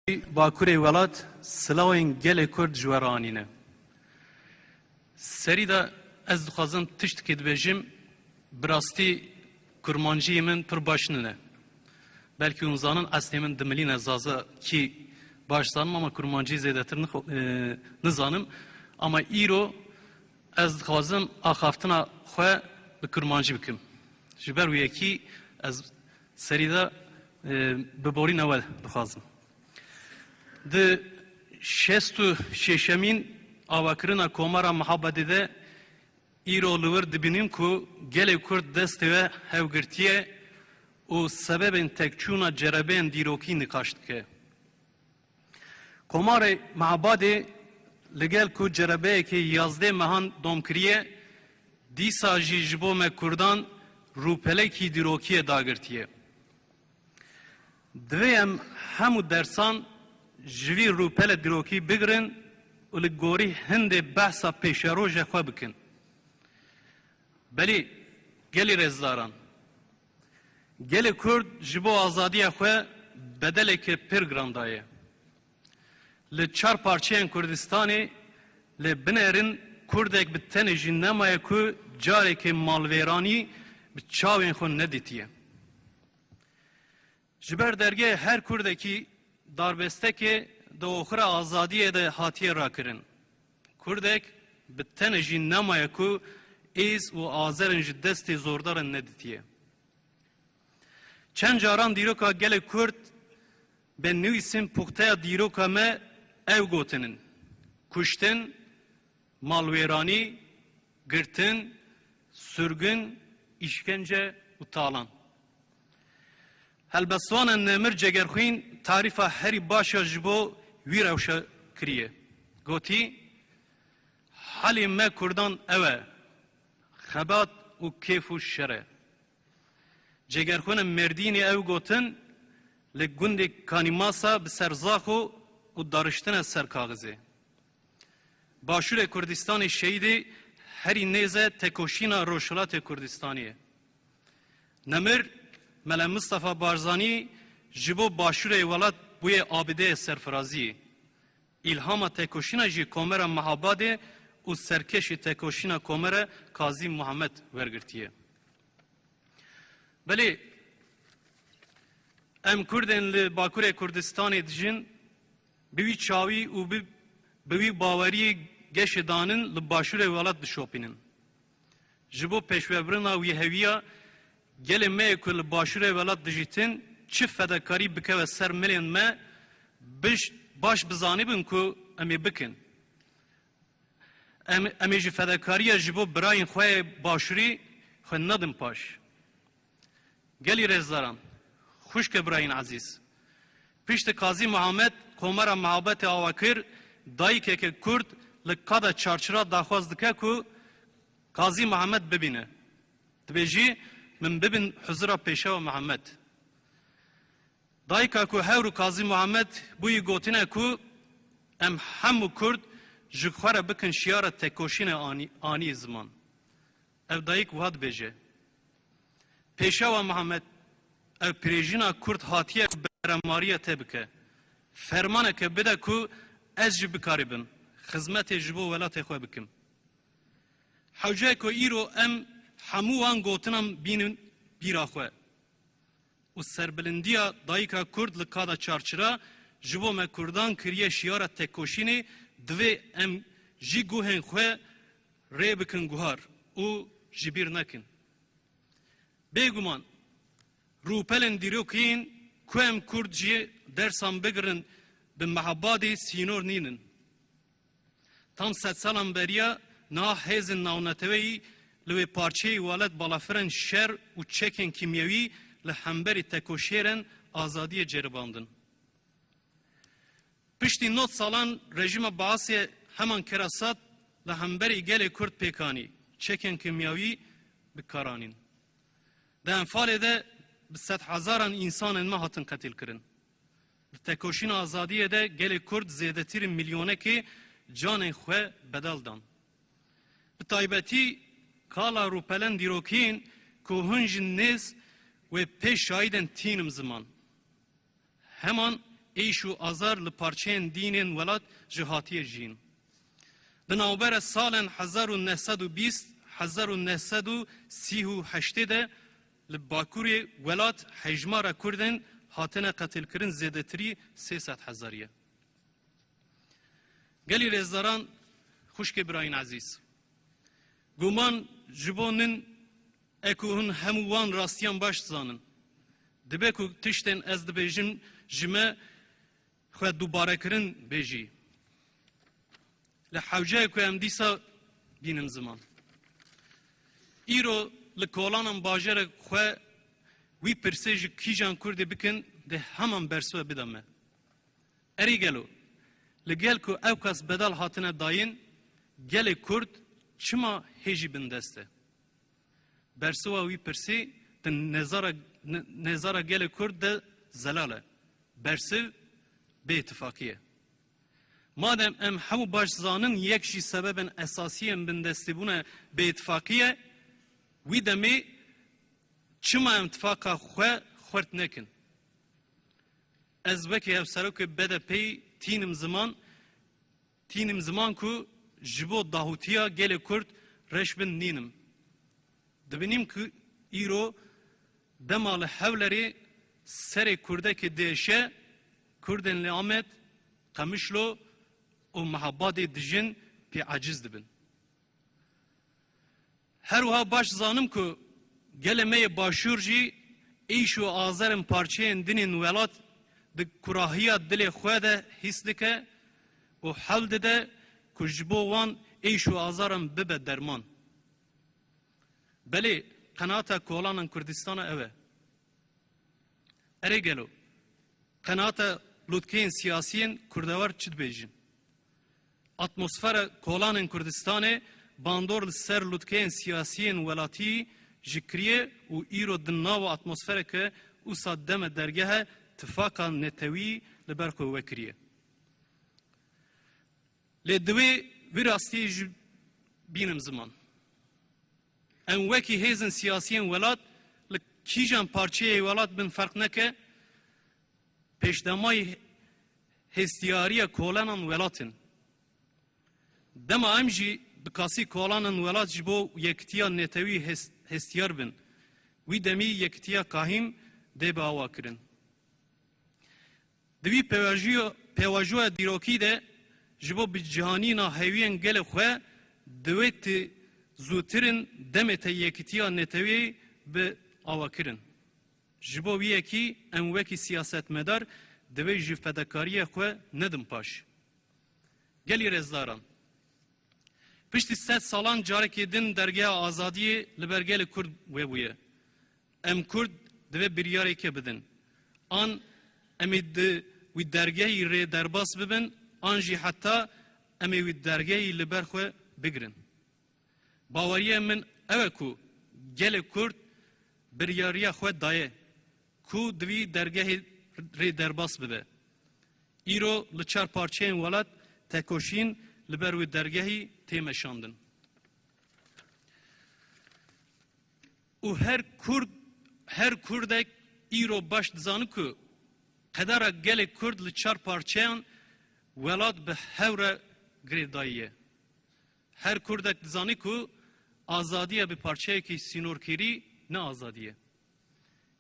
باکوری ولات سلاوین گل کرد جوارانینه. سری دا از دخوازم تشت کد بجیم براستی کرمانجی من پر başnine. Belki uzanın asli min demeli nezazı ki başlanım ama kurmancı zedetir nizanım ama iro az dixwazim axaftina xwe bi kurmancı bikim. Ji ber wê ki ez serî de bi borî newel dixwazim. Di şestu şeşemîn avakirina komara Mihabedê de îro li wir dibînim ku gelê Kurd destê ve hevgirtiye û sebebên tekçûna cerebeyên dîrokî nikaş dike. Komarê Mihabedê li gel ku cerebeyekê yazdê mehan domkiriye dîsa jî ji bo me Kurdan rûpelekî dîrokiyê dagirtiye. Divê em hemû dersan ji vî rûpelê dîrokî bigirin û li gorî hindê behsa pêşerojê xwe bikin. Belê gelê rêzdaran gelê Kurd ji bo azadiya xwe bedelekê pir giran daye. Li çar parçeyên Kurdistanê lê binerin Kurdek bi tenê jî nemaye ku carekê malvêranî bi çavên xwe nedîtiye. Ji ber dergehê her Kurdekî darbestekê di oxira azadiyê de hatiye rakirin. Kurdek bi tenê jî nemaye ku êz û azerên ji destê zordaran nedîtiye. Çend caran dîroka gelê Kurd bên nivîsên puxteya dîroka me ew gotinin. Kuştin, malwêranî, girtin, sürgün, işkence û talan. Helbestvanên Nemir Cegerxwîn tarifa herî başa ji bo wî rewşa kiriye. Gotî, halê me Kurdan ew e, xebat û kêf û şer e. Cegerxwînên Mêrdînê ew gotin, li gundê Kanîmasa bi serzaxo û dariştina ser kaxizê. Başûrê Kurdistanê şehîdê herî nêze tekoşîna Rojhilatê Kurdistanê ye. Nemir Mele Mustafa Barzanî ji bo başûrê welat bûye abideyê serfiraziyê. İlhama tekoşîna jî komera Mihabedê û serkeşî tekoşîna komera Kazî Muhammed wergirtiye. Belê em Kurdên li Bakurê Kurdistanê dijin bi wî çawî û bi wî baweriyê geşê danin li başûrê welat dişopînin. Ji bo pêşvebirina wî hewiya gelê me yê ku li başûrê welat dijîtin çi fedakarî bikeve ser milên me baş bizanîbin ku em ê bikin. Em ê ji fedakariya ji bo birayên xwe başûrî xwe nedin paş. Gelî rêzdaran, xuşke birayên ezîz. Piştî Kazî Muhammed komera Mihabedê awakir dayîkeke Kurd li qada çarçıra daxwaz dike ku Kazî Muhammed bibîne. Dibêjî min bibin huzura pêşeva Muhammed. Dayîka ku hewr û Kazî Muhammed bûyî gotine ku em hemû Kurd ji xwe re bikin şiyara tekoşînê anî ziman. Ev dayîk wiha dibêje. Pêşeva Muhammed ev pirêjîna Kurd hatiye beremariya te bike. Fermaneke bide ku ez jî bikarîbim. Xizmetê ji bo welatê xwe bikim. Hewce ku îro em hemû wan gotinan bînin bîra xwe. û serbilindiya dayîka Kurd li qada çarçıra ji bo me Kurdan kiriye şiyara tekoşînê divê em jî guhên xwe rê bikin guhar û ji bîr nekin. Bêguman rûpelên dîrokîn ku em Kurd jî dersan bigirin bi Mihabedê sînor nînin. Tam sed salan beriya niha hêzên navneteweyî li wê parçeyê welat balafirên şer û çekên kîmyewî li hemberî tekoşêrên azadiyê ceribandin. Piştî not salan rejima Baasê heman kerasat li hemberî gelê Kurd pêkanî çekên kîmyewî bikaranîn. Di Enfalê de bi sed hezaran însanên me hatin qetil kirin. Di tekoşîna azadiyê de gelê Kurd zêdetirîn milyonekê canên xwe bedel dan. Bi taybetî kala rûpelên dîrokîn ku hûn jî nêz wê pêş şahîdên tînim ziman. Heman ایش و آزار لپارچین دینین ولات جهاتی جین. دناوبر سال 1920 1938 ده لباکوری ولات حجمار کردن هاتنه قتل کرن زیادتری 300,000. گلی رزداران خوشک براین عزیز. گمان جبونن اکوهن هموان راستیان باش زانن. دبه که تشتن از دبیجن جمع خود دوباره کرن بیجی. لحوجه که هم دیسا بینم زمان. ایرو لکولانم باجر خو وی پرسیج کیجان کرده بکن ده همان برسوه بدمه. اری گلو لگل که اوکاس بدل هاتنه داین گل کرد چما هجی بندسته. برسوه وی پرسی ده نظاره گل کرد ده زلاله. برسو به اتفاقیه. مادم ام همو باش زانن یکشی سببن اساسی بندسته بونه به اتفاقیه وی دمی چما اتفاقا خورد نکن. از وکی افسرو که بده پی تینم زمان که جبو داهوتیا گل کرد رشبن نینم. دبینیم که ایرو دمال حولری سر کرده که دیشه کردن لیامت قمشلو و محباد دجن پی عجز دبن. هر وها باش زانم که گلمه باشور جی ایش و آزرم پارچه دینین ولات ده کراهیات دل خواده حس دکه و حل ده که جبو وان ایش و آزرم ببه درمان. بله قناعت کولان کردستان اوه. اره گلو قناعت لودکین سیاسیین کردوار چید بیجن. اتمسفر کولان کردستان باندور سر لودکین سیاسیین ولاتی جکریه و ایرو دناو اتمسفر که اوسا دم درگه اتفاقا نتوی لبرکو وکریه. لدوی ویراستی بینم زمان. ام وکی هیزن سیاسیین ولات لکیجان پارچه ولات بن فرق نکه پیشدمای هستیاری کولانان ولاتن. دما امجی بکاسی کولانان ولات جبو یکتیا نتوی هستیار بن. وی دمی یکتیا کاهیم دی با آوا کرن. دوی پیواجو دیروکی ده جبو بجهانی نا هیوین گل خواه دویت زوترن دمت یکتیا نتوی به آوا کرن. جبو وی اکی اموکی سیاست مدار دوی جی فدکاری خواه ندم پاش. گلی رزداران. پشتی 100 سالان جارکی دن درگاه آزادی لبرگل کرد ویبویه. ام کرد دوی بریاری که بدن. آن امید وی درگاهی ری درباس ببن آنجی حتی امی وی درگاهی لبرخواه بگرن. باوریه من اوه کو گل کرد بریاری خواه دایه کو دوی درگاهی ری درباس ببه. ایرو لچار پارچه ولاد تکوشین لبر وی درگاهی تیمشاندن. و هر کردک ایرو باش دزانو که قدر گل کرد لچار پارچهان ولاد به هور گریداییه. هر کردک دزانی که آزادیه به پارچه که سینور کری نه آزادیه.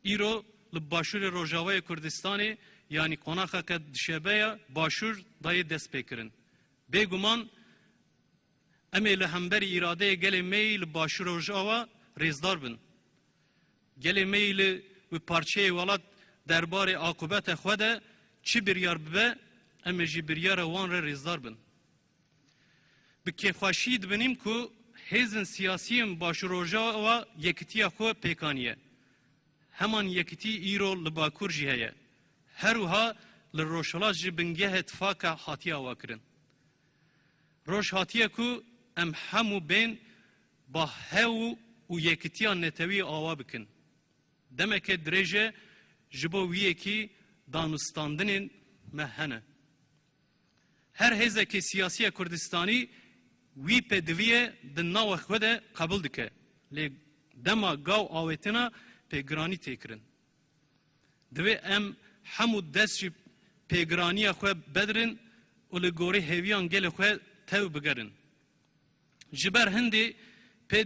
ایرو لباشور روجاوی کردستانی یعنی قناخه که دشبه باشور دای دست بکرن. بگمان امی لهمبری اراده گل میل باشور روجاوا ریزدار بن. گل میل و پارچه ولاد درباره عاقبت خود چی بریار ببه امی جی بریار وان را ریزدار بن. بکی خوشید بنیم که هیزن سیاسیم باشور روجاوا یکتیا خو پیکانیه. همان یکتی ایرو لباکور جیه. هر وها لروشلاج جی بنگه اتفاق حاتیه واکرن. روش حاتیه که ام همو بین با هاو و یکتیا نتوی آوا بکن. دمک درجه جبو ویه کی دانستاندن مهنه. هر هزه که سیاسی کردستانی وی پدویه دناو خود قبول دکه. لی دما گاو آویتنا پیگرانی تکرن. دوی ام همو دست جی پیگرانی خو بدرن و لگوری هیویان گل خو تو بگرن جبر هندی په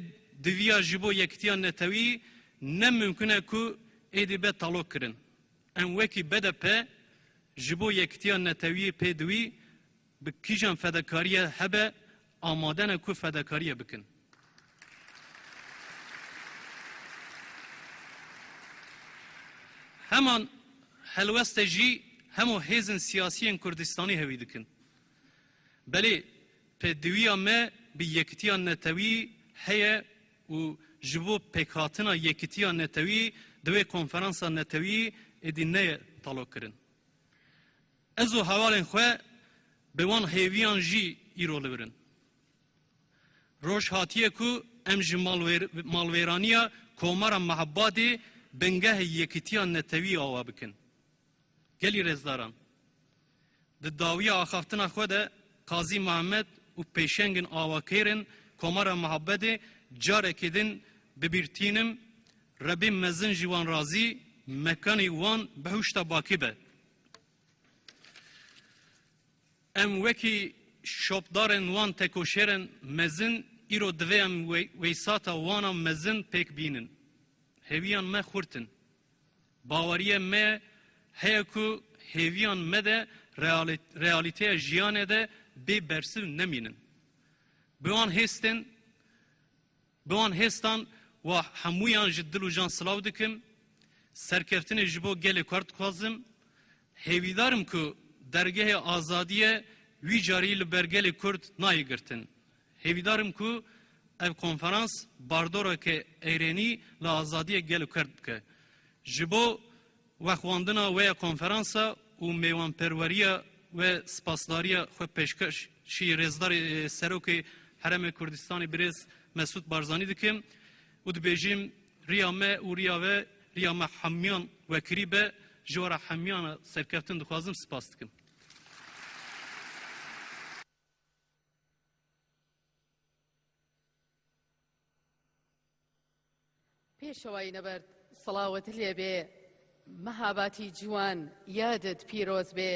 دویا جبو یکتیان نتوی نم ممکنه کو ایدی به طلاق کرن ان وکی بده په جبو یکتیان نتوی په دوی بکیجان فداکاریه هبه آمادن کو فداکاریه بکن همان هلوست جی همو هیزن سیاسیین کردستانی هوی دکن بله په دویا ما به یکتیان نتوی هیا و جبو پکاتنا یکتیان نتوی دوی کنفرانسا نتوی ادینه طلاق کرن ازو حوالن خواه به وان هیویان جی ایرو لبرن روش هاتیه کو امج مالویرانیا کومارا محبادی بنگه یکتیان نتوی آوا بکن گلی رزداران ده داوی آخافتنا خواه ده قاضی محمد و پیشنگن آوا کیرن کومارا محبادی جاره کدن ببیرتینم ربی مزن جوان رازی مکانی وان بهوشتا باکی به ام وکی شوپدارن وان تکوشرن مزن ایرو دوی ام ویساتا وانا مزن پیک بینن هیویان ما خورتن باوریه ما هیکو هیویان ما ده رئالیته جیانه ده بی برسو نمینن بوان هستن و همویان جدل و جان سلاو دکم سرکفتن جبو گل کرد خوازم هیویدارم که درگه آزادیه وی جاری لبرگل کرد نای گرتن هیویدارم که ev konferans bardora ke eyreni la azadiye gel kerd ke jibo ve xwandina ve konferansa u mewanperweriya ve spaslariya xwe peşkeş şi rezdar serokê Herêma Kurdistanê Birêz Mesûd Barzanî dikim û dibêjim riya me û riya ve riya me hemyan wekirî be ji wara hemyana serkeftin dixwazim spas dikim. پێشەوەی نەبەرد سەڵاوەت لێ بێ مەهاباتی جوان یادت پیرۆز بێ